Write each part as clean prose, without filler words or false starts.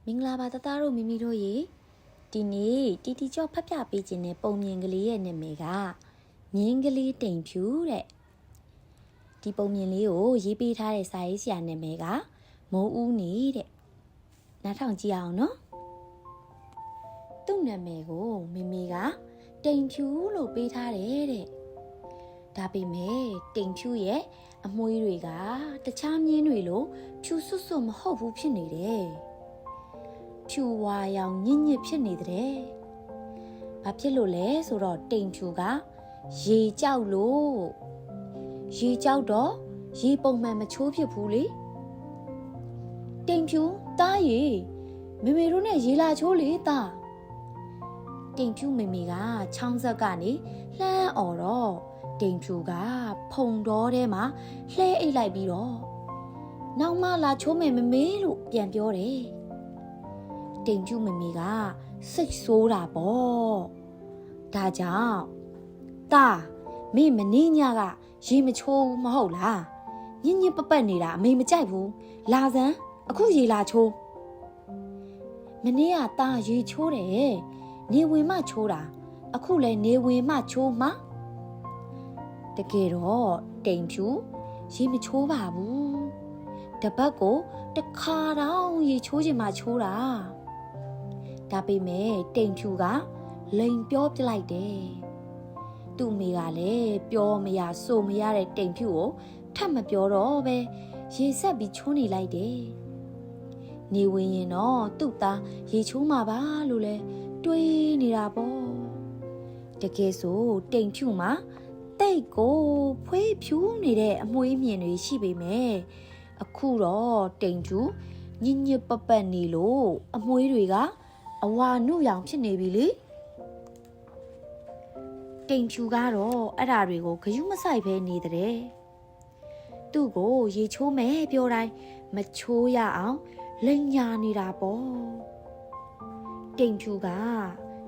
မင်္ဂလာပါတသားတို့မိမိတို့ရေဒီနေ့တီကြော့ဖတ်ပြပေးခြင်းနဲ့ပုံမြင်ကလေးရဲ့နာမည်ကမြင်းကလေးတိမ်ဖြူတဲ့ဒီပုံမြင်လေးကိုရေးပေးထားတဲ့စာရေးဆရာနာမည်ကမိုးဦးနေတဲ့နားထောင်ကြည့်အောင်နော်သူ့နာမည်ကိုမိမိကတိမ်ဖြူလို့ပေးထားတယ်တဲ့ဒါပေမဲ့တိမ်ဖြူရဲ့အမွှေးတွေကတခြားမြင်းတွေလိုဖြူစွတ်စွတ်မဟုတ်ဘူးဖြစ်နေတယ်ဖြူဝါရောင်ညစ်ညစ်ဖြစ်နေတဲ့။ဘာဖြစ်လို့လဲဆိုတော့တိမ်ဖြူကရေကြောက်လို့ရေကြောက်တော့ရေပုံမှန်မချိုးဖြစ်ဘူးလေ။တိမ်ဖြူတားရေမေမေတို့နဲ့ရေလာချိုးလေတားတိမ်ဖြူမေမေကချောင်းဆက်ကနေလှမ်းអော်တော့တိမ်ဖြူကဖုံတော်ထဲမှာလှဲအိတ်လိုက်ပြီးတော့နောက်မှလာချိုးမယ်မေမေလို့ပြန်ပြောတယ်တိမ်ဖြူမမေကစိတ်ဆိုးတာပေါ့ဒါကြောင့်တာမင်းမင်းညကရေမချိုးဘူးမဟုတ်လားညင်ညင်ပပတ်နေတာအမေမကြိုက်ဘူးလာစမ်းအခုရေလာချိုးမနေ့ကတာရေချိုးတယ်နေဝင်မှချိုးတာအခုလဲနေဝင်မှချိုးမှတကယ်တော့တိမ်ဖြူရေမချိုးပါဘူးတပတ်ကိုတစ်ခါတော့ရေချိုးချင်မှချိုးတာဒါပေမဲ့တိမ်ဖြူကလိန်ပြောပြလိုက်တယ်သူ့မိကလည်းပြောမရဆိုမရတဲ့တိမ်ဖြူကိုထပ်မပြောတော့ပဲရေဆက်ပြီးချိုးနေလိုက်တယ်နေဝင်ရင်တော့သူ့သားရေချိုးမှာပါလို့လဲတွေးနေတာပေါ့တကယ်ဆိုတိမ်ဖြူမှာတိတ်ကိုဖွေးဖြူနေတဲ့အမွှေးမြင်တွေရှိပေမဲ့အခုတော့တိမ်ဖြူညစ်ညစ်ပတ်ပတ်နေလို့အမွှေးတွေကအဝါနုရောင်ဖြစ်နေပြီလေတိမ်ဖြူကတော့အဲ့ဓာတွေကိုဂယုမဆိုင်ပဲနေတဲ့သူ့ကိုရေချိုးမယ်ပြောတိုင်းမချိုးရအောင်လိန်ညာနေတာပေါ့တိမ်ဖြူက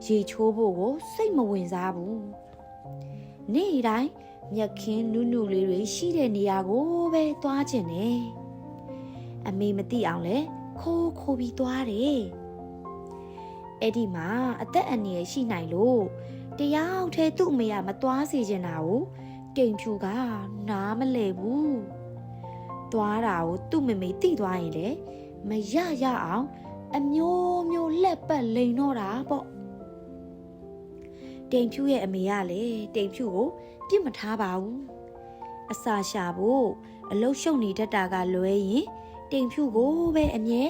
ရေချိုးဖို့ကိုစိတ်မဝင်စားဘူးနေ့တိုင်းမြက်ခင်းနုနုလေးတွေရှိတဲ့နေရာကိုပဲသွားကျင်တယ်အမေမသိအောင်လဲခိုးပြီးသွားတယ်အဲ့ဒီမှာအသက်အန္တရာယ်ရှိနိုင်လို့တယောက်တည်းသူ့အမေကမသွားစေချင်တာကိုတိမ်ဖြူကနားမလဲဘူးသွားတာကိုသူ့မမေသိသွားရင်လေမရအောင်အမျိုးမျိုးလက်ပတ်လိန်တော့တာပေါ့တိမ်ဖြူရဲ့အမေကလေတိမ်ဖြူကိုပြစ်မထားပါဘူးအစာရှာဖို့အလုရှုံနေတတ်တာကလွဲရင်တိမ်ဖြူကိုပဲအမြဲ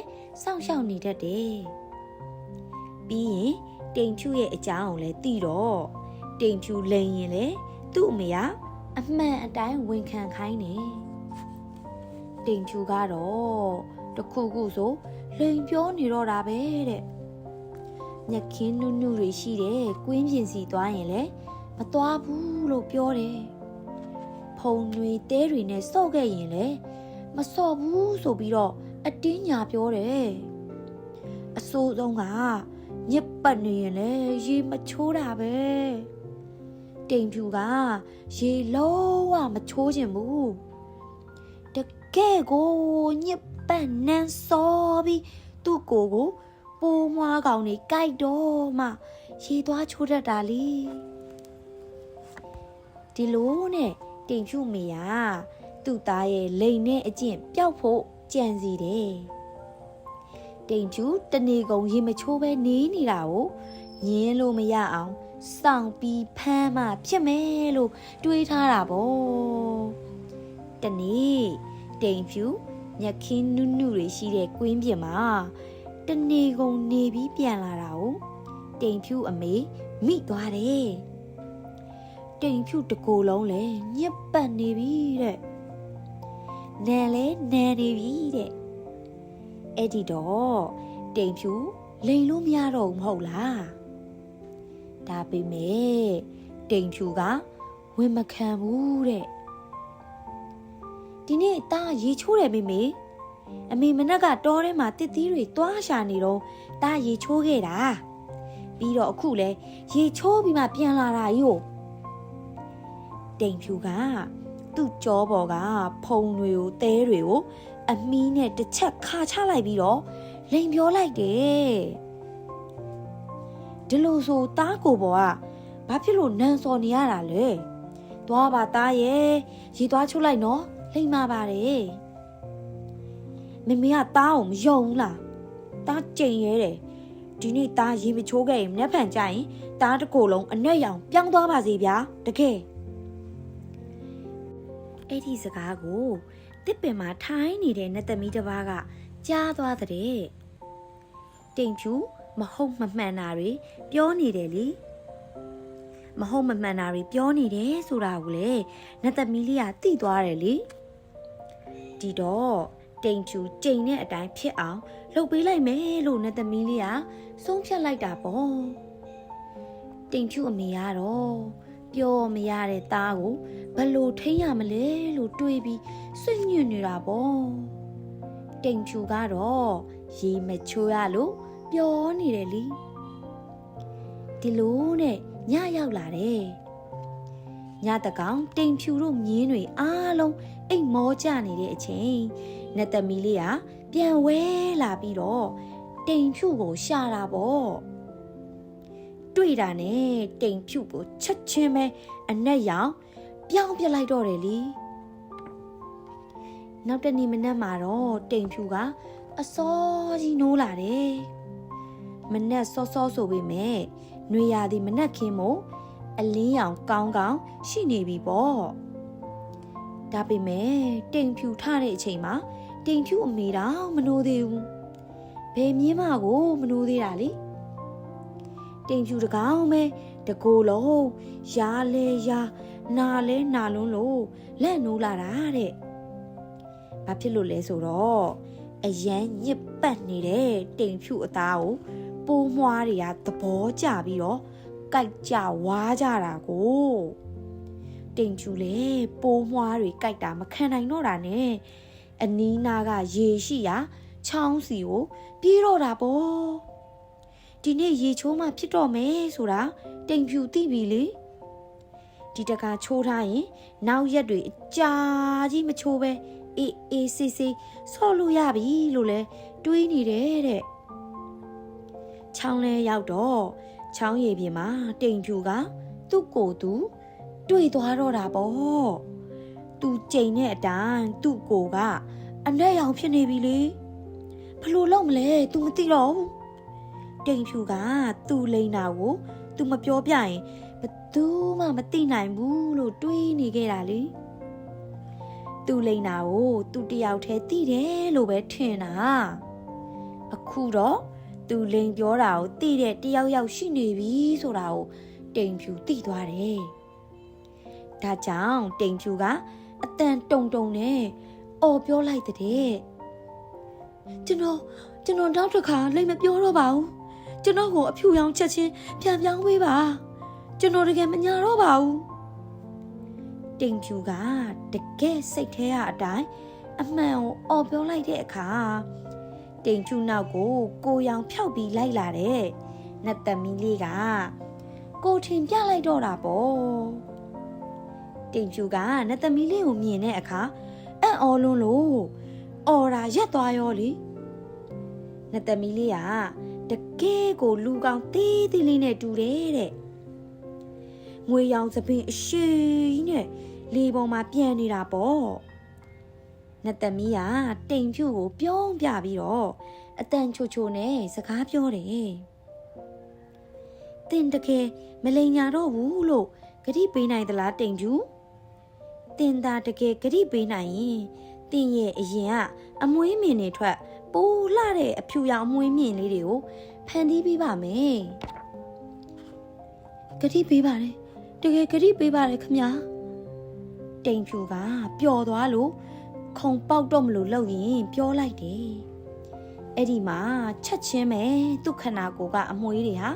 စောင့်ရှောက်နေတတ်တယ်ပြီးရင်တိမ်ဖြူရဲ့အကြောင်းကိုလည်းသိတော့တိမ်ဖြူလိန်ရင်လေသူ့အမေကအမှန်အတိုင်းဝန်ခံခိုင်းတယ်တိမ်ဖြူကတော့တခုခုဆိုလိန်ပြောနေတော့တာပဲတဲ့ညက်ခင်းနုနုတွေရှိတယ်ကွင်းပြင်စီသွားရင်လေမသွားဘူးလို့ပြောတယ်ဖုံတွေတဲတွေနဲ့စော့ခဲ့ရင်လေမစော့ဘူးဆိုပြီးတော့အတင်းညာပြောတယ်အဆိုးဆုံးကညစ်ပတ်နေရင်လေရေမချိုးတာပဲတိမ်ဖြူကရေလုံးဝမချိုးချင်ဘူးတကယ်ကိုညစ်ပတ်နန်းစောပြီးသူ့ကိုယ်ကိုပိုးမွားကောင်တွေကြိုက်တော့မှရေသွားချိုးတတ်တာလေဒီလိုနဲ့တိမ်ဖြူမေကသူ့သားရဲ့လိန်နဲ့အကျင့်ပျောက်ဖို့ကြံစီတယ်တိမ်ဖြူတနေကုန်ရေမချိုးပဲနေနေတာကိုညင်းလို့မရအောင်စောင့်ပြီးဖမ်းမှဖြစ်မယ်လို့တွေးထားတာပေါ့တနေ့တိမ်ဖြူညက်ခင်းနုနုတွေရှိတဲ့ကွင်းပြင်မှာတနေကုန်နေပြီးပြန်လာတာကိုတိမ်ဖြူအမေမိသွားတယ်တိမ်ဖြူတကိုယ်လုံးလဲညစ်ပတ်နေပြီတဲ့နန်လဲနန်နေပြီတဲ့အဲ့ဒီတော့တိမ်ဖြူလိန်လို့မရတော့ဘူးမဟုတ်လားဒါပေမဲ့တိမ်ဖြူကဝင်မခံဘူးတဲ့ဒီနေ့တာရေချိုးတယ်မေမေအမေမနက်ကတောထဲမှာတစ်သီးတွေတွားရှာနေတော့တာရေချိုးခဲ့တာပြီးတော့အခုလဲရေချိုးပြီးမှပြန်လာတာကြီးကိုတိမ်ဖြူကသူ့ကြောပေါ်ကဖုံတွေကိုတဲတွေကိုအမီးနဲ့တစ်ချက်ခါချလိုက်ပြီးတော့ လိန်ပြောလိုက်တယ်ဒီလိုဆိုတားကိုပေါ်ကဘာဖြစ်လို့နန်းစော်နေရတာလဲသွားပါသားရဲ့ရေသွားချုပ်လိုက်နော်လိန်မာပါတယ်မမေကတားအောင်မယုံလားတားကြိမ်ရဲတယ်ဒီနေ့တားရေမချိုးခဲ့ရင်မျက်ဖန်ကြရင်တားတစ်ကိုယ်လုံးအနက်ရောင်ပြောင်းသွားပါစေဗျာတကယ်အဲ့ဒီစကားကိုတစ်ပင်မှာထိုင်းနေတဲ့နတ်သမီးတစ်ပါးကကြားသွားတဲ့တိမ်ဖြူမဟုတ်မမှန်တာတွေပြောနေတယ်လေမဟုတ်မမှန်တာတွေပြောနေတယ်ဆိုတာကိုလေနတ်သမီးလေးကသိသွားတယ်လေဒီတော့တိမ်ဖြူကြိမ်တဲ့အတိုင်းဖြစ်အောင်လုပ်ပေးလိုက်မယ်လို့နတ်သမီးလေးကဆုံးဖြတ်လိုက်တာပေါ့တိမ်ဖြူအမေကတော့ပြောမရတဲ့သားကိုဘယ်လိုထိန်းရမလဲလို့တွေးပြီးစိတ်ညစ်နေတာပေါ့တိမ်ဖြူကတော့ရေမချိုးရလို့ပြောနေတယ်လေဒီလိုနဲ့ညရောက်လာတယ်ညတကောင်တိမ်ဖြူတို့မြင်းတွေအားလုံးအိတ်မောကြနေတဲ့အချိန်နတ်သမီးလေးကပြန်ဝဲလာပြီးတော့တိမ်ဖြူကိုရှာတာပေါ့တွေ့တာနဲ့တိမ်ဖြူကိုချက်ချင်းပဲအနက်ရောင်ပြောင်းပြလိုက်တော့တယ်လေနောက်တနေ့မနက်မှာတော့တိမ်ဖြူကအစောကြီးနိုးလာတယ်မနက်စောစောဆိုပေမဲ့နွေရာသီမနက်ခင်းမို့အလင်းရောင်ကောင်းကောင်းရှိနေပြီပေါ့ဒါပေမဲ့တိမ်ဖြူထတဲ့အချိန်မှာတိမ်ဖြူအမေတော့မနိုးသေးဘူးဘယ်မြင်းမကိုမနိုးသေးတာလေတိမ်ဖြူတကောင်ပဲတကိုယ်လုံးရာလဲရာနာလဲနာလုံးလို့လက်နိုးလာတာတဲ့ဘာဖြစ်လို့လဲဆိုတော့အရန်ညစ်ပတ်နေတဲ့တိမ်ဖြူအသားကိုပိုးမွားတွေကသဘောကျပြီးတော့ကြိုက်ကြဝါကြတာကိုတိမ်ဖြူလေပိုးမွားတွေကြိုက်တာမခံနိုင်တော့တာနဲ့အနီးနားကရေရှိရာချောင်းစီကိုပြေးတော့တာပေါ့ဒီနေ့ရေချိုးမှဖြစ်တော့မယ်ဆိုတာတိမ်ဖြူသိပြီလေဒီတခါချိုးထားရင်နောက်ရက်တွေအကြာကြီးမချိုးပဲအေးဆေးဆော့လို့ရပြီလို့လဲတွေးနေတယ်တဲ့ချောင်းလဲရောက်တော့ချောင်းရည်ပြင်မှာတိမ်ဖြူကသူ့ကိုယ်သူတွေ့သွားတော့တာပေါ့သူကြိမ်တဲ့အတိုင်းသူ့ကိုယ်ကအနက်ရောင်ဖြစ်နေပြီလေဘလို့လုပ်မလဲ तू မသိတော့ဘူးတိမ်ဖြူကသူ့လိန်နာကို तू မပြောပြရင်ဘသူမှမသိနိုင်ဘူးလို့တွေးနေခဲ့တာလေသူ့လိန်နာကို तू တယောက်တည်းသိတယ်လို့ပဲထင်တာအခုတော့သူလိန်ပြောတာကိုသိတဲ့တယောက်ယောက်ရှိနေပြီဆိုတာကိုတိမ်ဖြူသိသွားတယ်ဒါကြောင့်တိမ်ဖြူကအတန်တုံနဲ့အော်ပြောလိုက်တဲ့ကျွန်တော်တော့တစ်ခါလိမ့်မပြောတော့ပါဘူးကျွန်တော်ကိုအဖြူရောင်ချက်ချင်းပြန်ပြောင်းပေးပါကျွန်တော်တကယ်မညာတော့ပါဘူးတိမ်ဖြူကတကယ်စိတ်ထဲကအတိုင်းအမှန်ကိုအော်ပြောလိုက်တဲ့အခါတိမ်ဖြူနောက်ကိုရောင်ဖြောက်ပြီးလိုက်လာတဲ့နတ်သမီးလေးကကိုထင်ပြလိုက်တော့တာပေါ့တိမ်ဖြူကနတ်သမီးလေးကိုမြင်တဲ့အခါအံ့ဩလွန်းလို့အော်ရာရက်သွားရောလေနတ်သမီးလေးကတကယ်ကိုလူကောင်သေးသေးလေးနဲ့တူတယ်တဲ့ငွေရောင်သပင်အရှိကြီးနဲ့လေပေါ်မှာပြန်နေတာပေါ့နတ်သမီးကတိမ်ဖြူကိုပြုံးပြပြီးတော့အတန်ချိုနဲ့စကားပြောတယ်တင်တကယ်မလိန်ညာတော့ဘူးလို့ဂတိပေးနိုင်သလားတိမ်ဖြူတင်သာတကယ်ဂတိပေးနိုင်ရင်တင်ရဲ့အရင်ကအမွှေးမြင်တွေထွက်ပိုးလှတဲ့အဖြူရောင်အမွှေးမြင်လေးတွေကိုဖန်တီးပေးပါမယ်ဂတိပေးပါတယ်တကယ်ဂတိပေးပါတယ်ခမညာတိမ်ဖြူကပျော်သွားလို့ခုံပေါက်တော့မလို့လုပ်ရင်ပြောလိုက်တယ်အဲ့ဒီမှာချက်ချင်းပဲသူ့ခန္ဓာကိုယ်ကအမွှေးတွေဟာ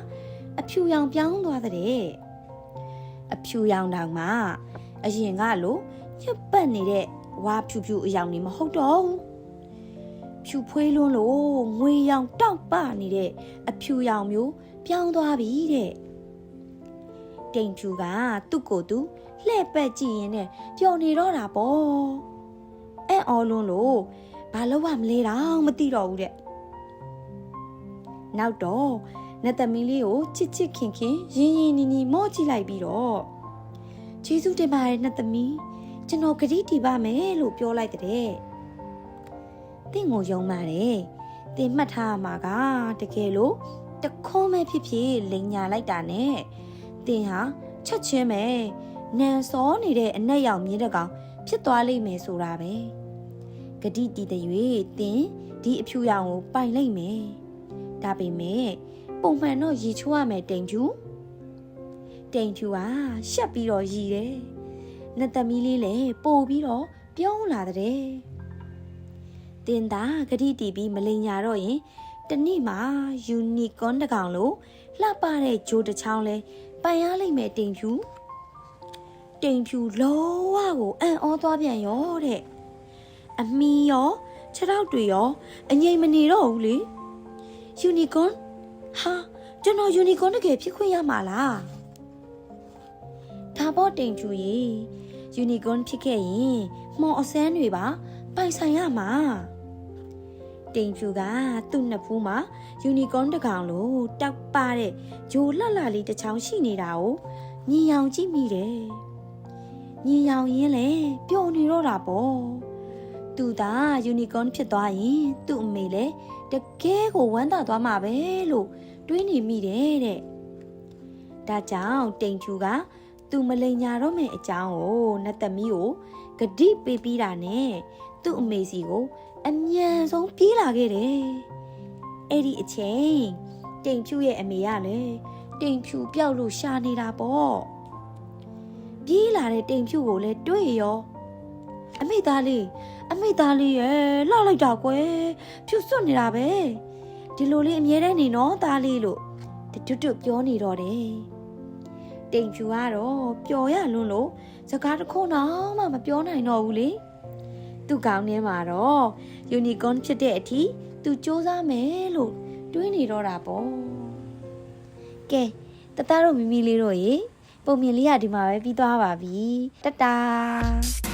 အဖြူရောင်ပြောင်းသွားတဲ့အဖြူရောင်တောင်မှအရင်ကလို့ညက်ပတ်နေတဲ့ဝါဖြူဖြူအရောင်တွေမဟုတ်တော့ဘူးဖြူဖွေးလွန်းလို့ငွေရောင်တောက်ပနေတဲ့အဖြူရောင်မျိုးပြောင်းသွားပြီတဲ့တိမ်ဖြူကသူ့ကိုယ်သူလှဲ့ပက်ကြည့်ရင်နဲ့ပျော်နေတော့တာပေါ့အံ့ဩလွန်းလို့ဘာလို့မလဲတော့မသိတော့ဘူးတဲ့ နောက်တော့နတ်သမီးလေးကိုချစ်ချစ်ခင်ခင်ရင်းရင်းနီနီမော့ကြည့်လိုက်ပြီးတော့ကျေးဇူးတင်ပါတယ်နတ်သမီးကျွန်တော်ဂရုတည်ပါမယ်လို့ပြောလိုက်တဲ့တင့်ကိုယုံပါတယ်တင်မှတ်ထားရမှာကတကယ်လို့တခွန်းမဲ့ဖြစ်ဖြစ်လိန်ညာလိုက်တာနဲ့တင်ဟာချက်ချင်းပဲနန်စောနေတဲ့အနက်ရောင်မြင်းတကောင်ဖြစ်သွားလိမ့်မယ်ဆိုတာပဲဂတိတည်တဲ့၍တင်ဒီအဖြူရောင်ကိုပိုင်လိုက်မယ်ဒါပေမဲ့ပုံမှန်တော့ရီချိုးရမယ်တိမ်ဖြူဟာရှက်ပြီးတော့ရီတယ်နတ်သမီးလေးလည်းပို့ပြီးတော့ပြုံးလာတဲ့တင်သာဂတိတည်ပြီးမလိန်ညာတော့ရင်တနေ့မှာယူနီကွန်တကောင်လို့လှပတဲ့ဂျိုးတစ်ချောင်းလဲပိုင်ရလိမ့်မယ်တိမ်ဖြူလုံးဝကိုအံ့ဩသွားပြန်ရောတဲ့အမီရောခြေထောက်တွေရောအငြိမ်မနေတော့ဘူးလေယူနီကွန်ဟာကျွန်တော်ယူနီကွန်တကယ်ဖြစ်ခွင့်ရမှာလားဒါပေါ့တိမ်ဖြူရေယူနီကွန်ဖြစ်ခဲ့ရင်မော်အစမ်းတွေပါပိုင်ဆိုင်ရမှာတိမ်ဖြူကသူ့နှစ်ဖူးမှာယူနီကွန်တကောင်လို့တောက်ပတဲ့ဂျိုလှလှလေးတစ်ချောင်းရှိနေတာကိုညီရောင်ကြည့်မိတယ်ညီရောင်ရင်းလဲပျော်နေတော့တာပေါ့သူသာယူနီကွန်ဖြစ်သွားရင်သူ့အမေလဲတကယ်ကိုဝမ်းသာသွားမှာပဲလို့တွေးနေမိတယ်တဲ့ဒါကြောင့်တိမ်ဖြူကသူမလိန်ညာတော့မယ့်အကြောင်းကိုနတ်သမီးကိုဂတိပေးပြီးတာနဲ့သူ့အမေစီကိုအမြန်ဆုံးပြေးလာခဲ့တယ်အဲ့ဒီအချိန်တိမ်ဖြူရဲ့အမေကလည်းတိမ်ဖြူပျောက်လို့ရှာနေတာပေါ့ပြေးလာတဲ့တိမ်ဖြူကိုလည်းတွေ့ရောအမေသားလေးရဲ့လှလိုက်တာကွယ်ဖြူစွတ်နေတာပဲဒီလိုလေးအမြဲတမ်းနေနော်သားလေးလို့တွတ်ပြောနေတော့တယ်တိမ်ဖြူကတော့ပျော်ရလွန်းလို့စကားတစ်ခုတော့မှမပြောနိုင်တော့ဘူးလေသူ့ကောင်းထဲမှာတော့ယူနီကွန်ဖြစ်တဲ့အထိသူစူးစမ်းမယ်လို့တွေးနေတော့တာပေါ့ကဲတတတို့မိမိလေးတို့ရေပုံမြင်လေးကဒီမှာပဲပြီးသွားပါပြီတတာ